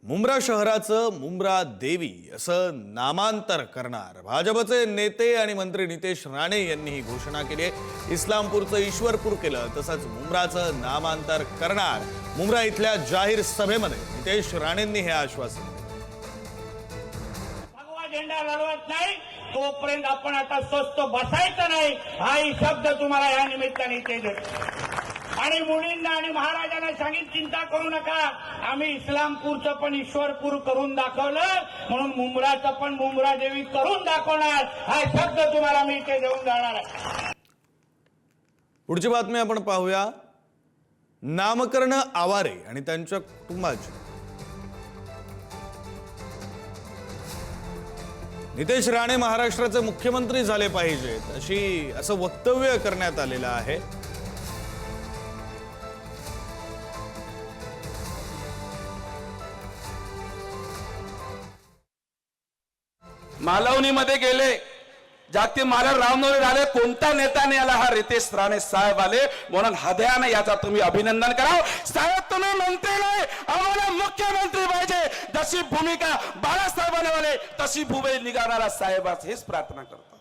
मुंब्रा शहराचं मुंब्रा देवी असं नामांतर करणार भाजपचे नेते आणि मंत्री नितेश राणे यांनी ही घोषणा केली आहे। इस्लामपूरचं ईश्वरपूर केलं, तसंच मुंब्राचं नामांतर करणार। मुंब्रा इथल्या जाहीर सभेमध्ये नितेश राणेंनी हे आश्वासन दिलं। भगवा झेंडा लढवत नाही तोपर्यंत आपण आता स्वस्त बसायचं नाही, हाही शब्द तुम्हाला या निमित्ताने ते देतो। आणि मुलींना आणि महाराजांना सांगितलं, चिंता करू नका, आम्ही इस्लामपूरचं पण ईश्वरपूर करून दाखवलं, म्हणून मुंब्राचं पण मुंब्रा देवी करून दाखवणार, हा शब्द तुम्हाला मी इथे देऊन जाणार आहे। पुढची बातमी आपण पाहूया। नामकरण आवारे आणि त्यांच्या कुटुंबाची नितेश राणे महाराष्ट्राचे मुख्यमंत्री झाले पाहिजेत असं वक्तव्य करण्यात आलेलं आहे। मालवणीमध्ये गेले, जागतिक महाराज रामनवमी झाले, कोणता नेत्याने आला? हा रितेश राणे साहेब आले, म्हणून हृदयाने याचा तुम्ही अभिनंदन करा। साहेब तुम्ही मंत्री नाही, आम्हाला मुख्यमंत्री पाहिजे, जशी भूमिका बाळासाहेबांनी वाले तशी भूमिका निघाणारा साहेब, हेच प्रार्थना करतो।